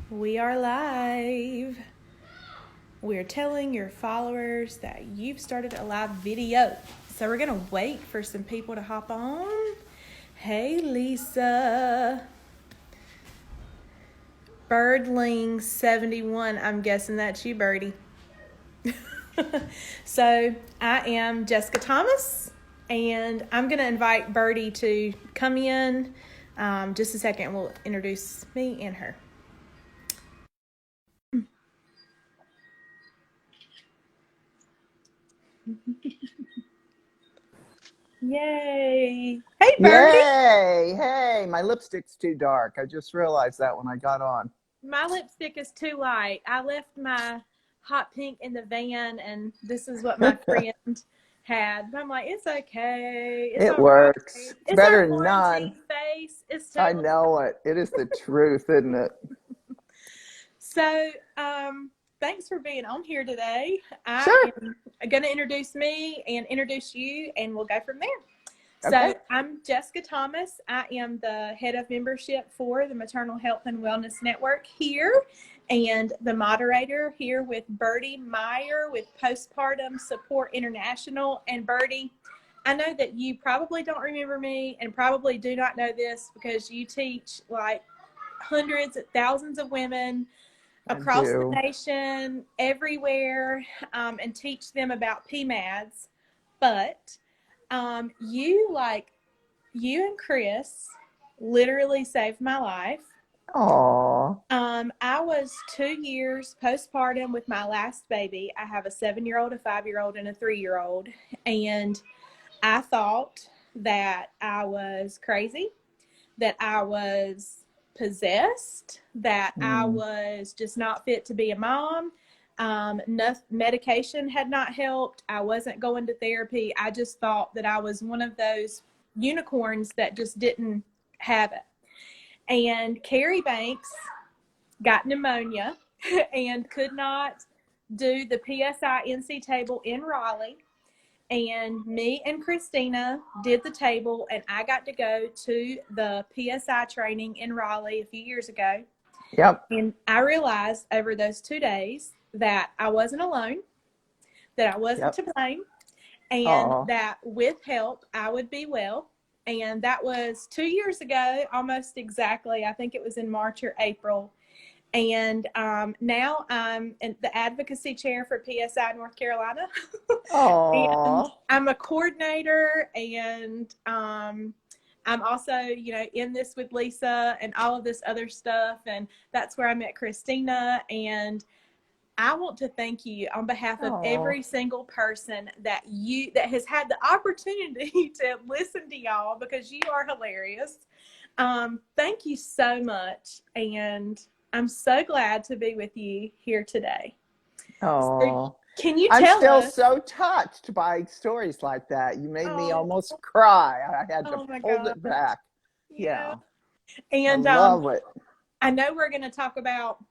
We are live. We're telling your followers that you've started a live video. So we're going to wait for some people to hop on. Hey, Lisa. Birdling71. I'm guessing that's you, Birdie. So I am Jessica Thomas, and I'm going to invite Birdie to come in. Just a second, we'll introduce me and her. Yay. Hey, Birdie. Yay! Hey, my lipstick's too dark. I just realized that when I got on. My lipstick is too light. I left my hot pink in the van, and this is what my friend had. But I'm like, it's okay. It's It all right. works. It's It's our better than none. quarantine face. It's I totally know it. It is the truth, isn't it? so. Thanks for being on here today. I Sure. am going to introduce me and introduce you, and we'll go from there. Okay. So I'm Jessica Thomas. I am the head of membership for the Maternal Health and Wellness Network here, and the moderator here with Birdie Meyer with Postpartum Support International. And Birdie, I know that you probably don't remember me and probably do not know this because you teach like hundreds, thousands of women I across the do. nation, everywhere, and teach them about PMADs. But you and Chris literally saved my life. Aw. I was 2 years postpartum with my last baby. I have a 7-year-old, a 5-year-old, and a 3-year-old. And I thought that I was crazy, that I was possessed, that I was just not fit to be a mom. Medication had not helped. I wasn't going to therapy. I just thought that I was one of those unicorns that just didn't have it. And Carrie Banks got pneumonia and could not do the PSI NC table in Raleigh. And me and Christina did the table, and I got to go to the PSI training in Raleigh a few years ago. Yep. And I realized over those 2 days that I wasn't alone, that I wasn't to blame, and Aw. that with help, I would be well. And that was 2 years ago, almost exactly. I think it was in March or April. And now I'm in the advocacy chair for PSI North Carolina. And Aw. I'm a coordinator, and I'm also, in this with Lisa and all of this other stuff. And that's where I met Christina. And I want to thank you on behalf of Aw. every single person that has had the opportunity to listen to y'all, because you are hilarious. Thank you so much. And I'm so glad to be with you here today. So Aw. can you I'm tell still us? so touched by stories like that. You made me Oh, almost cry. I had to oh my hold gosh. it back. Yeah. Yeah. I And love it. I know we're going to talk about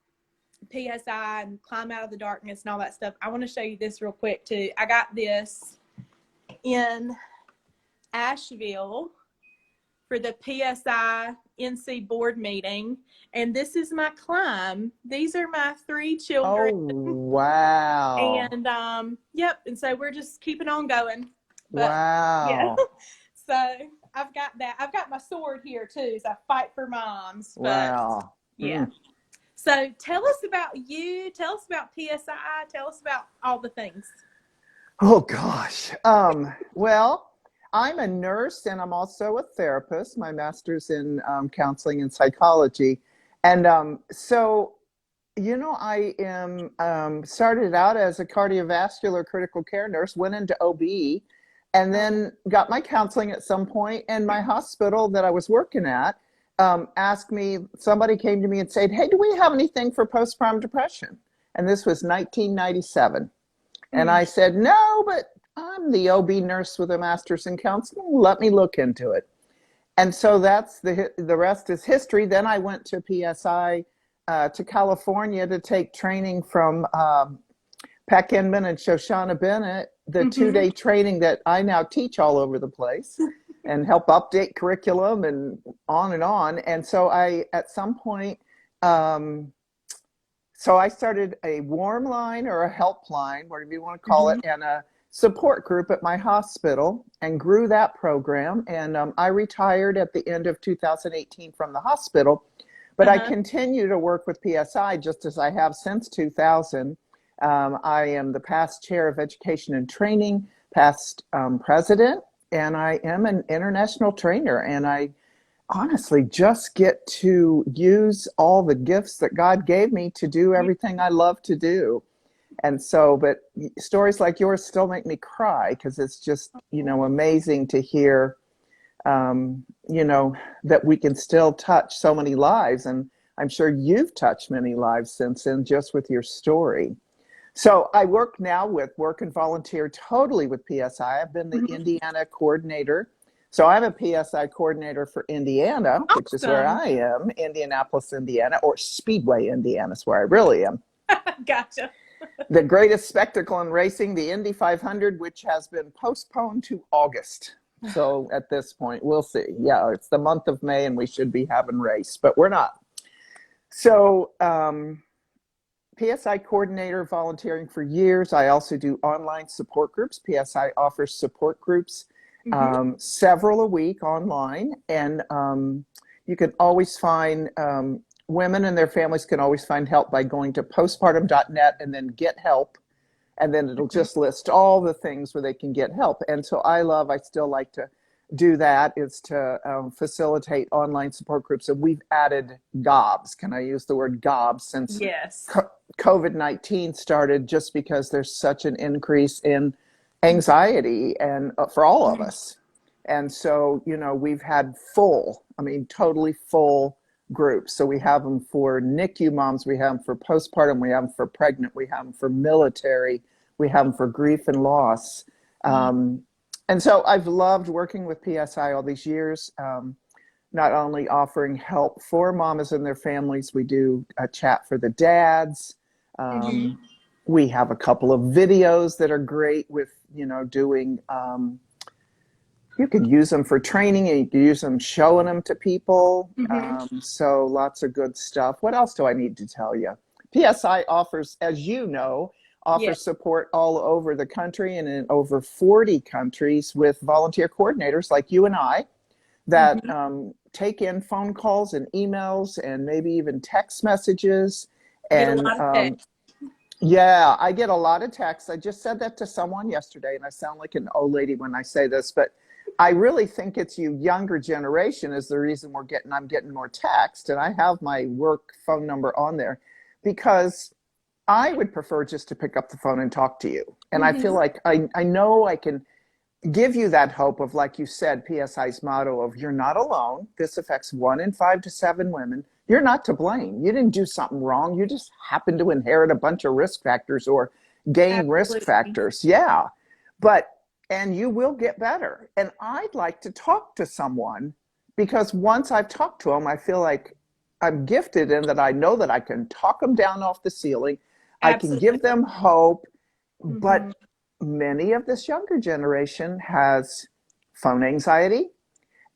PSI and climb out of the darkness and all that stuff. I want to show you this real quick too. I got this in Asheville for the PSI NC board meeting, and this is my climb. These are my 3 Oh, children. wow. And yep, and so we're just keeping on going. But yeah. Wow. So I've got that. I've got my sword here too, so I fight for moms. But Wow. yeah. So tell us about you. Tell us about PSI. Tell us about all the things. Oh gosh. Well, I'm a nurse and I'm also a therapist. My master's in counseling and psychology. And I am started out as a cardiovascular critical care nurse, went into OB, and then got my counseling at some point. And my hospital that I was working at asked me, somebody came to me and said, "Hey, do we have anything for postpartum depression?" And this was 1997. And I said, "No, but I'm the OB nurse with a master's in counseling. Let me look into it." And so that's the rest is history. Then I went to PSI to California to take training from Peck Inman and Shoshana Bennett, the 2-day training that I now teach all over the place and help update curriculum and on and on. And so I, at some point, So I started a warm line or a helpline, whatever you want to call it, Mm-hmm. and a support group at my hospital, and grew that program. And I retired at the end of 2018 from the hospital, but I Uh-huh. continue to work with PSI just as I have since 2000. I am the past chair of education and training, past president, and I am an international trainer. And I honestly just get to use all the gifts that God gave me to do everything I love to do. And so, but stories like yours still make me cry because it's just, amazing to hear, that we can still touch so many lives. And I'm sure you've touched many lives since then just with your story. So I work now with work and volunteer totally with PSI. I've been the Mm-hmm. Indiana coordinator. So I'm a PSI coordinator for Indiana, which is where Awesome. I am, Indianapolis, Indiana, or Speedway, Indiana is where I really am. Gotcha. The greatest spectacle in racing, the Indy 500, which has been postponed to August. So at this point, we'll see. Yeah, it's the month of May and we should be having race, but we're not. So PSI coordinator, volunteering for years. I also do online support groups. PSI offers support groups, Mm-hmm. several a week online. And you can always find, women and their families can always find help by going to postpartum.net and then get help. And then it'll just list all the things where they can get help. And so I still like to do that, is to facilitate online support groups. And we've added GOBS. Can I use the word GOBS? Since Yes. COVID-19 started, just because there's such an increase in anxiety and for all of us. And so, we've had totally full groups. So we have them for NICU moms, we have them for postpartum, we have them for pregnant, we have them for military, we have them for grief and loss. And so I've loved working with PSI all these years, not only offering help for mamas and their families, we do a chat for the dads. Mm-hmm. We have a couple of videos that are great with, doing, you can use them for training and you can use them showing them to people. Mm-hmm. So lots of good stuff. What else do I need to tell you? PSI offers, as you know, Yeah. offers support all over the country and in over 40 countries with volunteer coordinators like you and I that Mm-hmm. take in phone calls and emails and maybe even text messages. Get a And lot of text. yeah, I get a lot of texts. I just said that to someone yesterday, and I sound like an old lady when I say this, but I really think it's you younger generation is the reason I'm getting more text. And I have my work phone number on there because I would prefer just to pick up the phone and talk to you. And I feel Mm-hmm. like I know I can give you that hope of, like you said, PSI's motto of you're not alone. This affects 1 in 5 to 7 women. You're not to blame. You didn't do something wrong. You just happen to inherit a bunch of risk factors or gain risk Absolutely. factors. Yeah. And you will get better. And I'd like to talk to someone because once I've talked to them, I feel like I'm gifted in that I know that I can talk them down off the ceiling. I can give Absolutely. them hope, Mm-hmm. but many of this younger generation has phone anxiety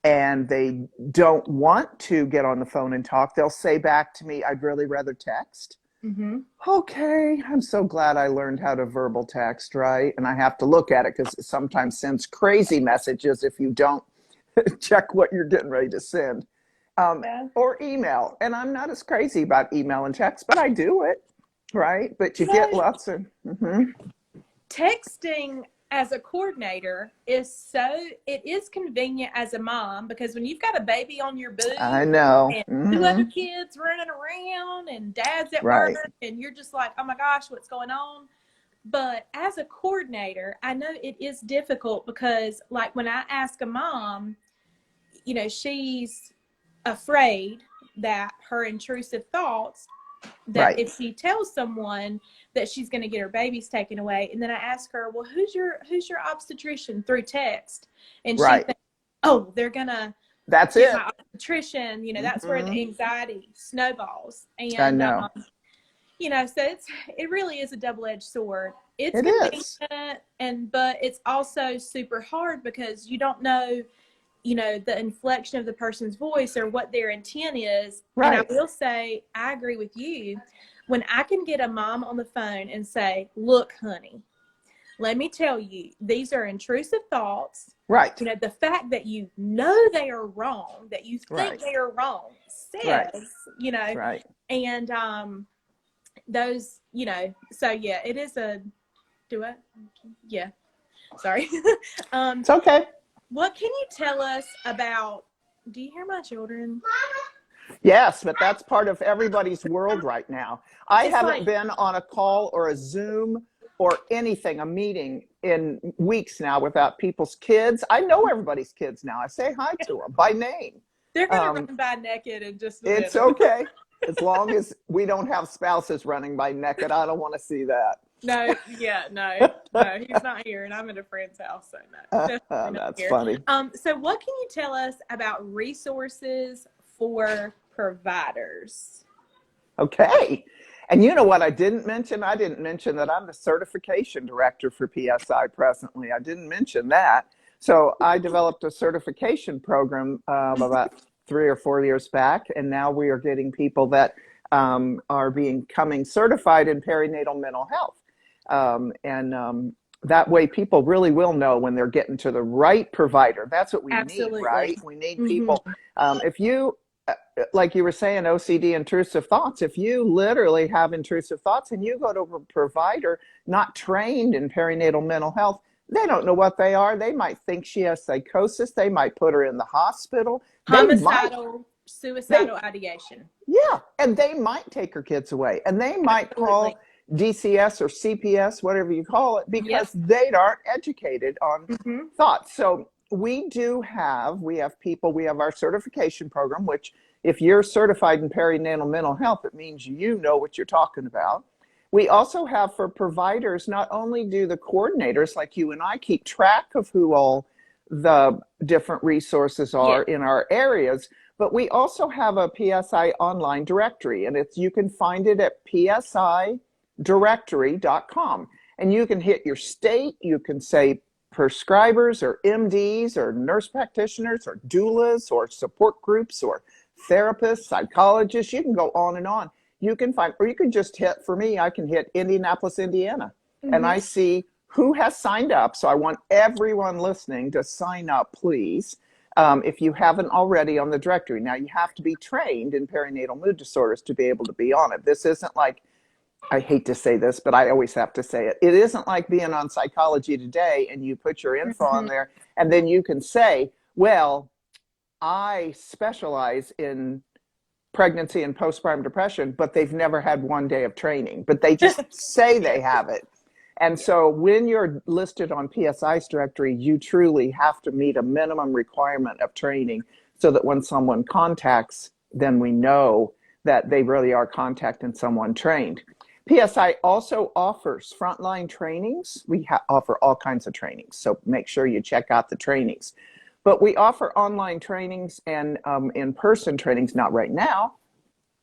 and they don't want to get on the phone and talk. They'll say back to me, I'd really rather text. Mm-hmm. Okay, I'm so glad I learned how to verbal text, right? And I have to look at it because it sometimes sends crazy messages if you don't check what you're getting ready to send. Um, Yeah. or email. And I'm not as crazy about email and text, but I do it, right? But you get So lots of, texting as a coordinator it is convenient as a mom because when you've got a baby on your I boob know. and two other kids running around and dad's at work Right. and you're just like, oh my gosh, what's going on? But as a coordinator, I know it is difficult because like when I ask a mom, she's afraid that her intrusive thoughts, that Right. if she tells someone that she's going to get her babies taken away, and then I ask her, well, who's your obstetrician through text, and she Right. thinks, oh, they're gonna That's get it. my obstetrician. That's where the Hmm. anxiety snowballs, I and know. so it really is a double-edged sword. It's It convenient, is. but it's also super hard because you don't know you know, the inflection of the person's voice or what their intent is. And I Right. will say, I agree with you. When I can get a mom on the phone and say, look, honey, let me tell you, these are intrusive thoughts. Right. You know, the fact that you know they are wrong, that you think Right. they are wrong, Right. says, you know, Right. and those, you know, so yeah, it is a, do I? Yeah, sorry. It's okay. What can you tell us about, do you hear my children? Yes, but that's part of everybody's world right now. I It's haven't like, been on a call or a Zoom or anything, a meeting in weeks now without people's kids. I know everybody's kids now. I say hi to them by name. they're going to Um, run by naked in just a it's minute. okay. As long as we don't have spouses running by naked, I don't want to see that. No, yeah, no, he's not here, and I'm at a friend's house, so no, definitely not That's here. funny. So what can you tell us about resources for providers? Okay. And you know what I didn't mention? I didn't mention that I'm the certification director for PSI presently. I didn't mention that. So I developed a certification program about 3 or 4 years back, and now we are getting people that are becoming certified in perinatal mental health. That way people really will know when they're getting to the right provider. That's what we need, Absolutely. right? We need Mm-hmm. people. If you like you were saying, OCD, intrusive thoughts. If you literally have intrusive thoughts and you go to a provider not trained in perinatal mental health, they don't know what they are. They might think she has psychosis. They might put her in the hospital. Homicidal, They, suicidal ideation. yeah, and they might take her kids away, and they might Absolutely. call DCS or CPS, whatever you call it, Yep. because they aren't educated on Mm-hmm. thoughts. So we have people, we have our certification program, which if you're certified in perinatal mental health, it means you know what you're talking about. We also have for providers, not only do the coordinators like you and I keep track of who all the different resources Yeah. are in our areas, but we also have a PSI online directory, and you can find it at psidirectory.com. And you can hit your state, you can say prescribers or MDs or nurse practitioners or doulas or support groups or therapists, psychologists. You can go on and on. You can find, or you can just hit, for me, I can hit Indianapolis, Indiana, and I see who has signed up. So I want everyone listening to sign up, please. If you haven't already on the directory. Now, you have to be trained in perinatal mood disorders to be able to be on it. This isn't like, I hate to say this, but I always have to say it. It isn't like being on Psychology Today and you put your info on there and then you can say, well, I specialize in pregnancy and postpartum depression, but they've never had one day of training, but they just say they have it. And so when you're listed on PSI's directory, you truly have to meet a minimum requirement of training so that when someone contacts, then we know that they really are contacting someone trained. PSI also offers frontline trainings. We offer all kinds of trainings, so make sure you check out the trainings. But we offer online trainings and in-person trainings, not right now.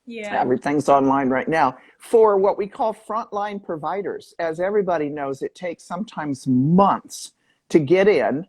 Yeah. Everything's online right now for what we call frontline providers. As everybody knows, it takes sometimes months to get in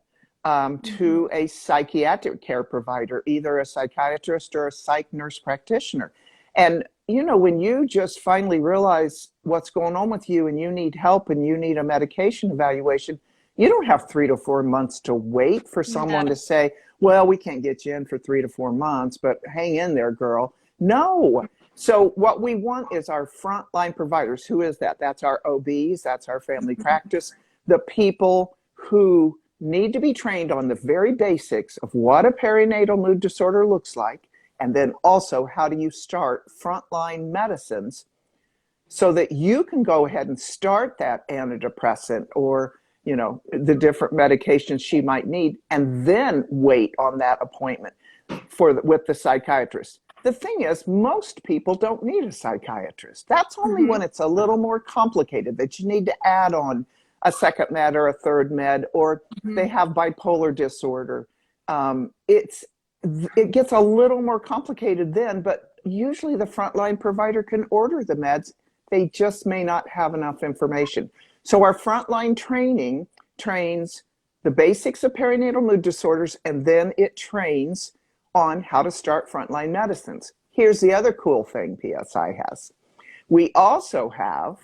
to a psychiatric care provider, either a psychiatrist or a psych nurse practitioner. And, you know, when you just finally realize what's going on with you and you need help and you need a medication evaluation, you don't have 3 to 4 months to wait for someone to say, well, we can't get you in for 3 to 4 months, but hang in there, girl. No. So what we want is our frontline providers. Who is that? That's our OBs, that's our family practice, the people who need to be trained on the very basics of what a perinatal mood disorder looks like, and then also how do you start frontline medicines so that you can go ahead and start that antidepressant or, you know, the different medications she might need, and then wait on that appointment with the psychiatrist. The thing is, most people don't need a psychiatrist. That's only when it's a little more complicated that you need to add on a second med or a third med, or they have bipolar disorder. It gets a little more complicated then, but usually the frontline provider can order the meds. They just may not have enough information. So our frontline training trains the basics of perinatal mood disorders, and then it trains on how to start frontline medicines. Here's the other cool thing PSI has. We also have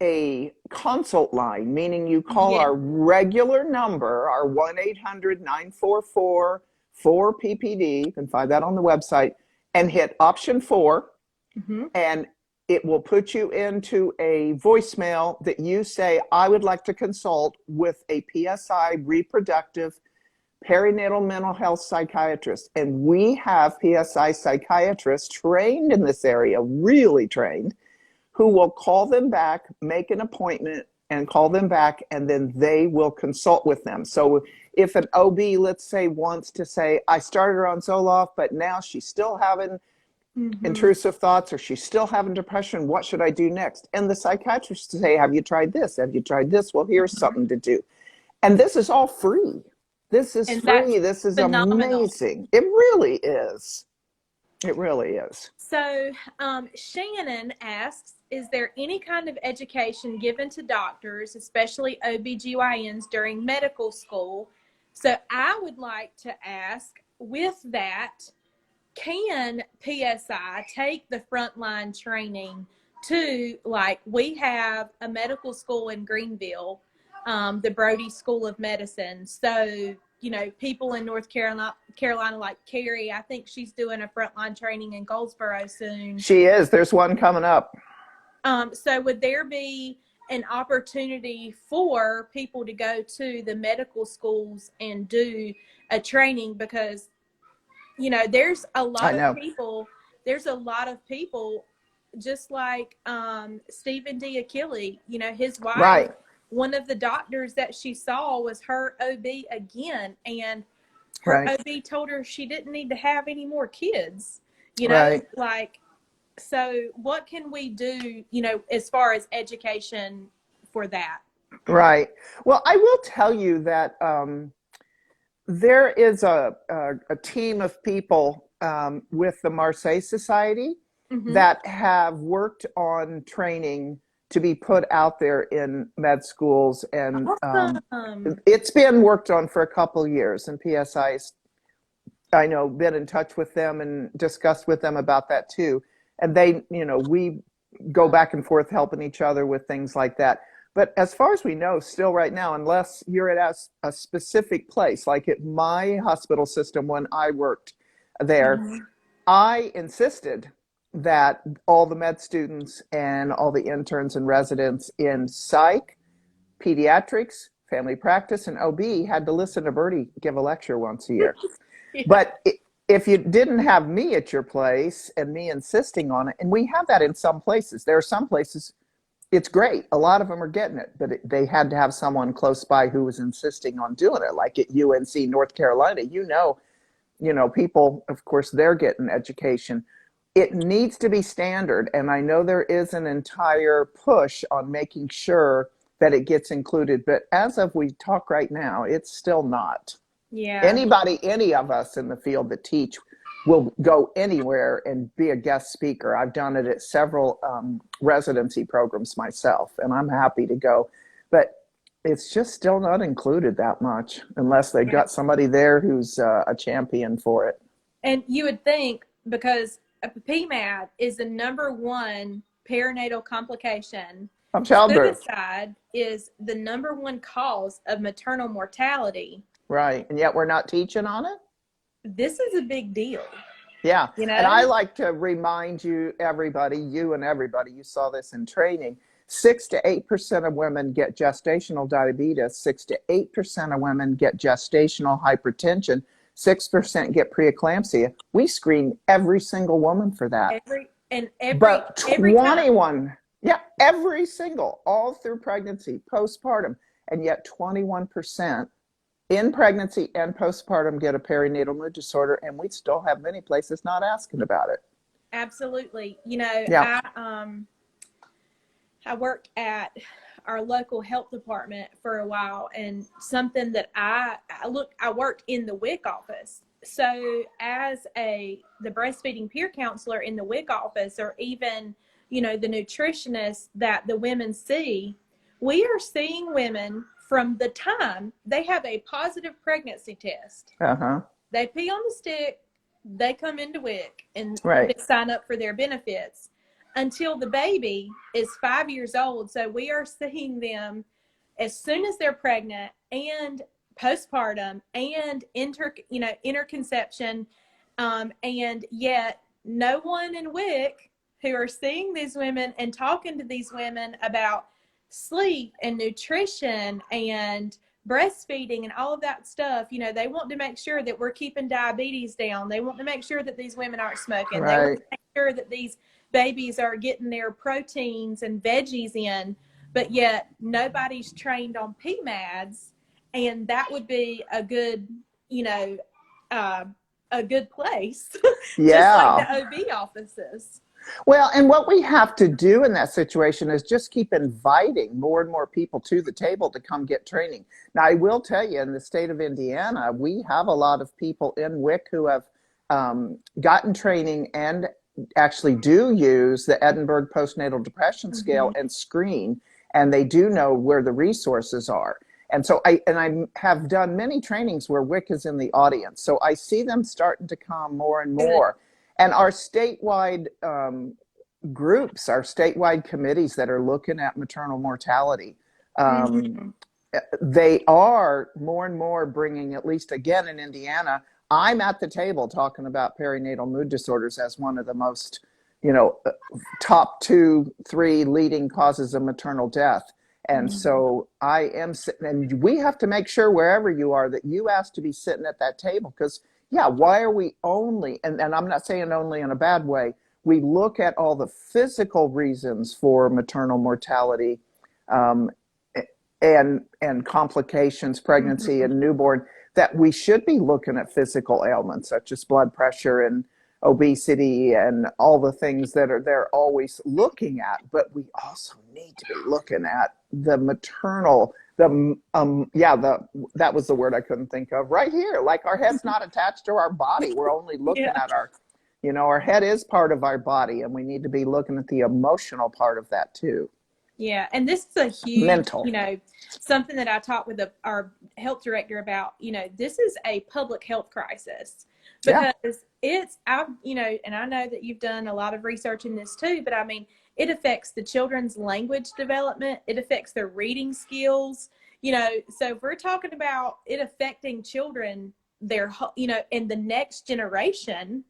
a consult line, meaning you call our regular number, our 1-800-944-4PPD, you can find that on the website, and hit option 4, and it will put you into a voicemail that you say, I would like to consult with a PSI reproductive perinatal mental health psychiatrist. And we have PSI psychiatrists trained in this area, really trained, who will call them back, make an appointment, and call them back, and then they will consult with them. So if an OB, let's say, wants to say, I started her on Zoloft, but now she's still having intrusive thoughts, or she's still having depression, what should I do next? And the psychiatrist to say, have you tried this? Have you tried this? Well, here's something to do. And this is all free. This is free. This is phenomenal. Amazing. It really is. It really is. So Shannon asks, is there any kind of education given to doctors, especially OBGYNs, during medical school? So I would like to ask, with that, can PSI take the frontline training to, like, we have a medical school in Greenville, the Birdie School of Medicine. So, you know, people in North Carolina like Carrie, I think she's doing a frontline training in Goldsboro soon. She is. There's one coming up. So would there be an opportunity for people to go to the medical schools and do a training? Because, you know, there's a lot of people just like Stephen D. Achille, you know, his wife. Right. One of the doctors that she saw was her OB again, and her OB told her she didn't need to have any more kids, you know, like, so what can we do, you know, as far as education for that? Right. Well, I will tell you that there is a team of people with the Marseille Society that have worked on training to be put out there in med schools, and it's been worked on for a couple years, and PSI's, I know, been in touch with them and discussed with them about that too. And they, you know, we go back and forth helping each other with things like that. But as far as we know, still right now, unless you're at a specific place, like at my hospital system when I worked there, I insisted that all the med students and all the interns and residents in psych, pediatrics, family practice, and OB had to listen to Birdie give a lecture once a year. But if you didn't have me at your place and me insisting on it, and we have that in some places, there are some places it's great. A lot of them are getting it, but they had to have someone close by who was insisting on doing it, like at UNC North Carolina. You know, people, of course, they're getting education. It needs to be standard, and I know there is an entire push on making sure that it gets included, but as of we talk right now, it's still not. Yeah. Any of us in the field that teach will go anywhere and be a guest speaker. I've done it at several residency programs myself, and I'm happy to go, but it's just still not included that much unless they've got somebody there who's a champion for it. And you would think, because PMAD is the #1 perinatal complication. Childbirth. Suicide is the #1 cause of maternal mortality. Right, and yet we're not teaching on it? This is a big deal. Yeah, you know? And I like to remind you everybody, you saw this in training, 6 to 8% of women get gestational diabetes, 6 to 8% of women get gestational hypertension, 6% get preeclampsia. We screen every single woman for that. But 21, every single, all through pregnancy, postpartum, and yet 21% in pregnancy and postpartum get a perinatal mood disorder, and we still have many places not asking about it. Absolutely. You know, I worked at our local health department for a while, and something that I worked in the WIC office. So as the breastfeeding peer counselor in the WIC office, or even, you know, the nutritionist that the women see, we are seeing women from the time they have a positive pregnancy test, they pee on the stick, they come into WIC, and they sign up for their benefits until the baby is 5 years old. So we are seeing them as soon as they're pregnant and postpartum and interconception, and yet no one in WIC who are seeing these women and talking to these women about sleep and nutrition and breastfeeding and all of that stuff. They want to make sure that we're keeping diabetes down. They want to make sure that these women aren't smoking. They want to make sure that these babies are getting their proteins and veggies in, but yet nobody's trained on PMADs, and that would be a good, a good place, just like the OB offices. Well, and what we have to do in that situation is just keep inviting more and more people to the table to come get training. Now, I will tell you, in the state of Indiana, we have a lot of people in WIC who have gotten training and actually do use the Edinburgh Postnatal Depression Scale and screen, and they do know where the resources are. And so I have done many trainings where WIC is in the audience. So I see them starting to come more and more. And our statewide groups, our statewide committees that are looking at maternal mortality, they are more and more bringing, at least again in Indiana, I'm at the table talking about perinatal mood disorders as one of the most, top 2, 3 leading causes of maternal death. And so I am sitting, and we have to make sure wherever you are that you ask to be sitting at that table, because why are we only, and I'm not saying only in a bad way, we look at all the physical reasons for maternal mortality and complications, pregnancy and newborn, that we should be looking at physical ailments such as blood pressure and obesity and all the things that they're always looking at. But we also need to be looking at the maternal, that was the word I couldn't think of, right here. Like, our head's not attached to our body. We're only looking at our head is part of our body, and we need to be looking at the emotional part of that too. Yeah, and this is a huge, mental, something that I talked with our health director about. This is a public health crisis, because and I know that you've done a lot of research in this too, but I mean, it affects the children's language development. It affects their reading skills. So if we're talking about it affecting children, and the next generation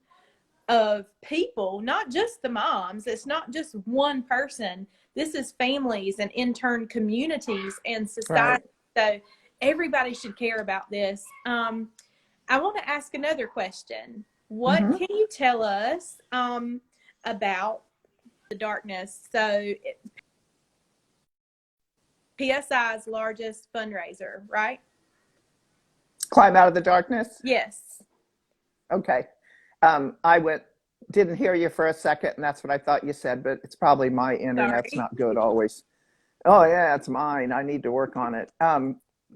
of people, not just the moms. It's not just one person. This is families and intern communities and society. So everybody should care about this. I want to ask another question. What can you tell us about the darkness? So PSI's largest fundraiser, right? Climb Out of the Darkness? Yes. Okay. Didn't hear you for a second, and that's what I thought you said, but it's probably my internet's not good always. Oh yeah, it's mine. I need to work on it.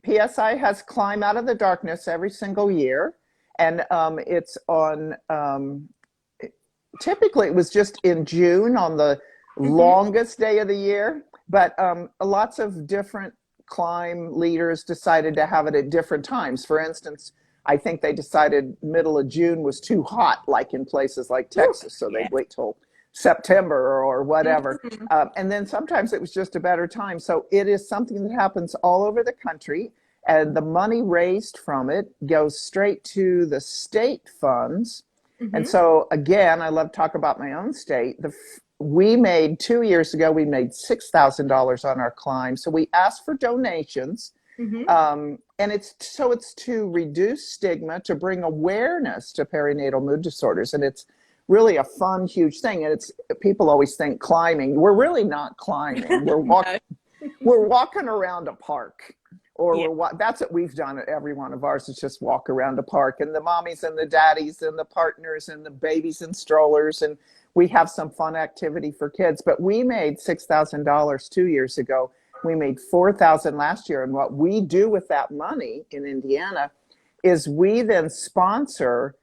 PSI has Climb Out of the Darkness every single year, and it's on, typically it was just in June on the longest day of the year, but lots of different climb leaders decided to have it at different times. For instance, I think they decided middle of June was too hot, like in places like Texas, so they'd wait till September or whatever. And then sometimes it was just a better time. So it is something that happens all over the country, and the money raised from it goes straight to the state funds. And so again, I love to talk about my own state. We made 2 years ago, we made $6,000 on our climb. So we asked for donations. And it's to reduce stigma, to bring awareness to perinatal mood disorders. And it's really a fun, huge thing. And people always think climbing. We're really not climbing. We're walking around a park. That's what we've done at every one of ours, is just walk around a park. And the mommies and the daddies and the partners and the babies in strollers. And we have some fun activity for kids. But we made $6,000 2 years ago. We made $4,000 last year. And what we do with that money in Indiana is we then sponsor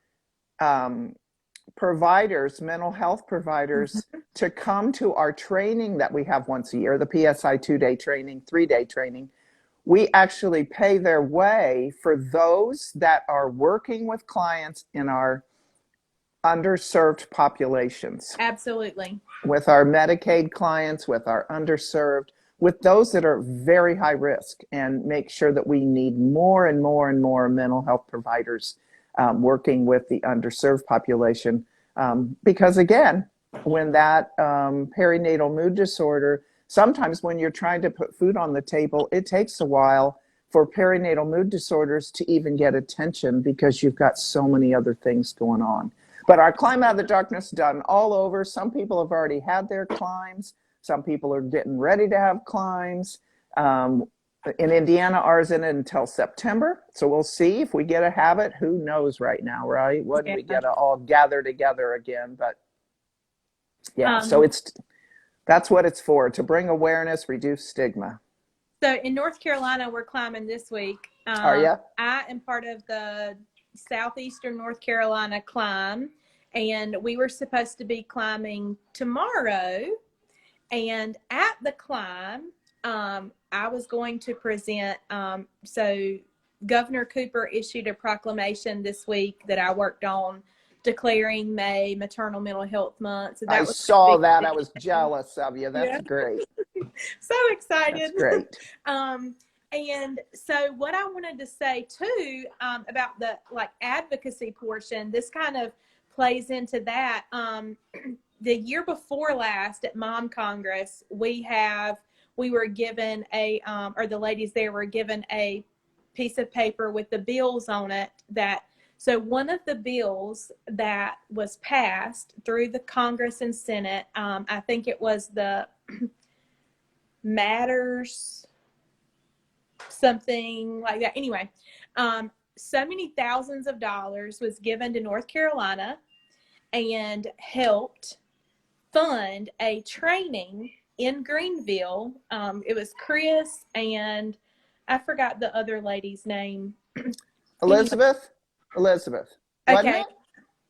providers, mental health providers, to come to our training that we have once a year, the PSI 2-day training, 3-day training, we actually pay their way for those that are working with clients in our underserved populations, Absolutely. with our Medicaid clients, with our underserved, with those that are very high risk, and make sure that we need more and more and more mental health providers working with the underserved population. Because again, when that perinatal mood disorder, sometimes when you're trying to put food on the table, it takes a while for perinatal mood disorders to even get attention because you've got so many other things going on. But our Climb Out of the Darkness done all over. Some people have already had their climbs. Some people are getting ready to have climbs. In Indiana, ours isn't until September. So we'll see if we get a habit. Who knows right now, right? When we get to all gather together again. But yeah, so that's what it's for, to bring awareness, reduce stigma. So in North Carolina, we're climbing this week. Are you? I am part of the Southeastern North Carolina climb, and we were supposed to be climbing tomorrow. And at the climb, I was going to present. So Governor Cooper issued a proclamation this week that I worked on, declaring May Maternal Mental Health Month. So that I was saw that. I was jealous of you. That's Yeah. great. So excited. That's great. And so what I wanted to say too, about the advocacy portion, this kind of plays into that. The year before last at Mom Congress, we were given or the ladies there were given a piece of paper with the bills on it so one of the bills that was passed through the Congress and Senate, I think it was the Matters, something like that. Anyway, so many thousands of dollars was given to North Carolina and helped fund a training in Greenville. It was Chris and I forgot the other lady's name. Elizabeth? Wasn't Okay. it?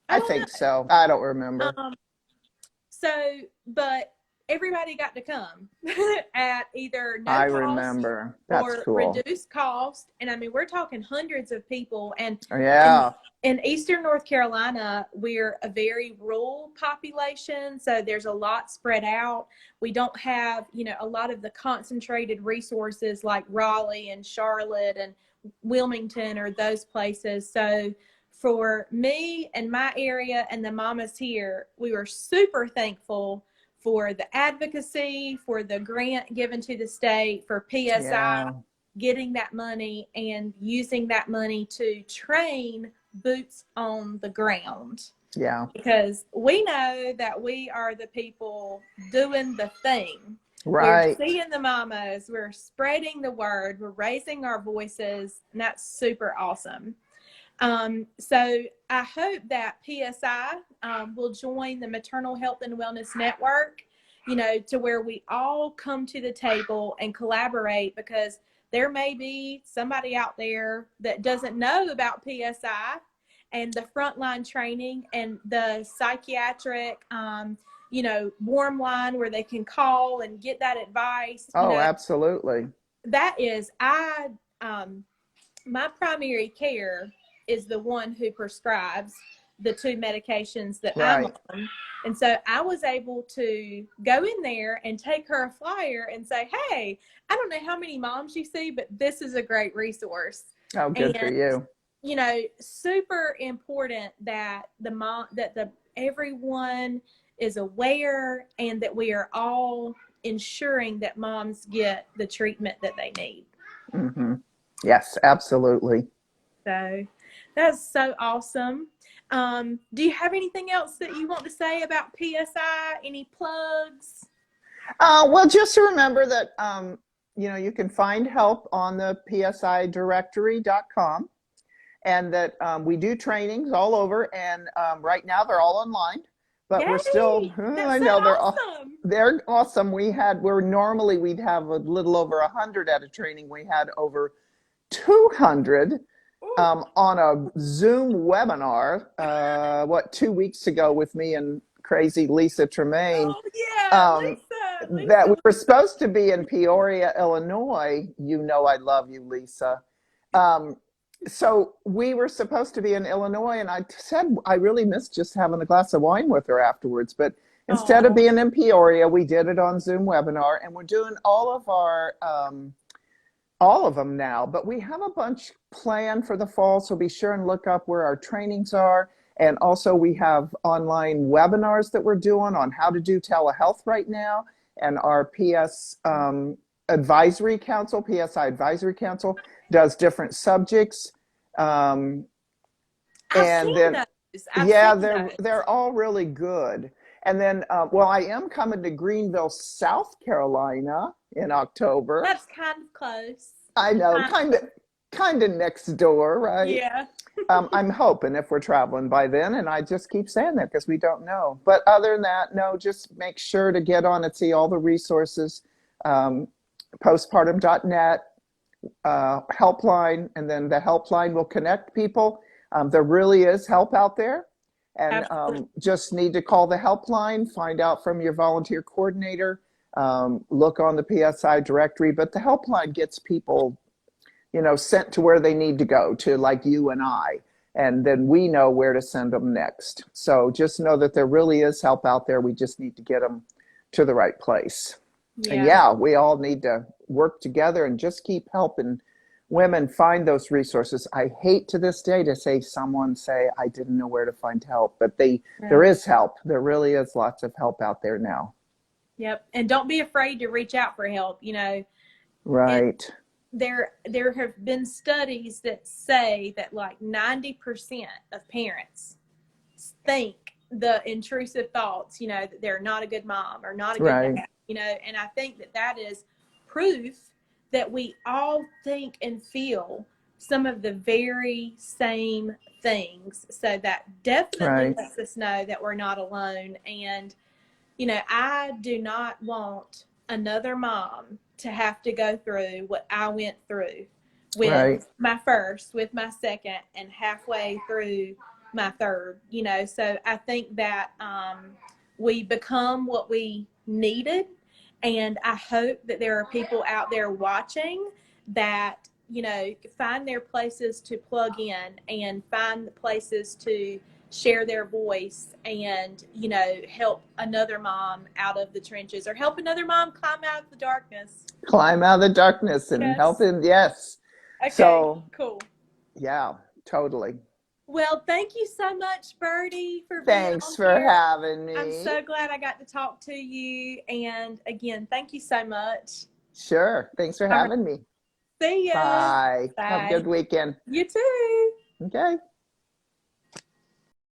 I think so. I don't remember. But everybody got to come at either no I cost remember. That's or cool. reduced cost. And I mean, we're talking hundreds of people. And yeah. in Eastern North Carolina, we're a very rural population. So there's a lot spread out. We don't have, a lot of the concentrated resources like Raleigh and Charlotte and Wilmington or those places. So for me and my area and the mamas here, we were super thankful for the advocacy, for the grant given to the state, for PSI getting that money and using that money to train boots on the ground. Yeah. Because we know that we are the people doing the thing. Right. We're seeing the mamas, we're spreading the word, we're raising our voices, and that's super awesome. So I hope that PSI will join the Maternal Health and Wellness Network, to where we all come to the table and collaborate, because there may be somebody out there that doesn't know about PSI and the frontline training and the psychiatric, warm line where they can call and get that advice. Absolutely. That is, my primary care is the one who prescribes the 2 medications that I'm on. And so I was able to go in there and take her a flyer and say, hey, I don't know how many moms you see, but this is a great resource. Oh, good for you. Super important that everyone is aware and that we are all ensuring that moms get the treatment that they need. Mm-hmm. Yes, absolutely. So that's so awesome. Do you have anything else that you want to say about PSI? Any plugs? Well, just to remember that, you can find help on the psidirectory.com, and that we do trainings all over, and right now they're all online, but Yay! we're still, I know they're awesome. We'd have a little over 100 at a training. We had over 200 on a Zoom webinar, 2 weeks ago with me and crazy Lisa Tremaine. Oh, yeah, Lisa. that we were supposed to be in Peoria, Illinois. You know, I love you, Lisa. Um, so we were supposed to be in Illinois, and I said I really missed just having a glass of wine with her afterwards. But instead of Oh, being in Peoria, we did it on Zoom webinar, and we're doing all of them now. But we have a bunch planned for the fall, so be sure and look up where our trainings are. And also, we have online webinars that we're doing on how to do telehealth right now, and our advisory council, PSI advisory council, does different subjects. Um, I've and seen then, those. I've yeah, seen those. they're all really good. And then, well, I am coming to Greenville, South Carolina in October. That's kind of close. I know, kind of next door, right? Yeah. I'm hoping if we're traveling by then, and I just keep saying that because we don't know. But other than that, no, just make sure to get on and see all the resources, postpartum.net, helpline, and then the helpline will connect people. There really is help out there, and just need to call the helpline, find out from your volunteer coordinator, look on the PSI directory, but the helpline gets people, you know, sent to where they need to go to, like you and I, and then we know where to send them next. So just know that there really is help out there. We just need to get them to the right place. Yeah. And yeah, we all need to work together and just keep helping women find those resources. I hate to this day to say I didn't know where to find help, but there is help. There really is lots of help out there now. Yep. And don't be afraid to reach out for help, you know. Right. There have been studies that say that like 90% of parents think the intrusive thoughts, you know, that they're not a good mom or not a good dad, you know, and I think that is proof that we all think and feel some of the very same things. So that definitely lets us know that we're not alone. And, you know, I do not want another mom to have to go through what I went through with my first, with my second, and halfway through my third, you know. So I think that we become what we needed. And I hope that there are people out there watching that, you know, find their places to plug in and find the places to share their voice and, you know, help another mom out of the trenches or help another mom climb out of the darkness. Climb out of the darkness and help him. Yes. Okay, so, cool. Yeah, totally. Well, thank you so much, Birdie, for being Thanks for having me. I'm so glad I got to talk to you. And again, thank you so much. Sure. Thanks for having me. See ya. Bye. Bye. Have a good weekend. You too. Okay.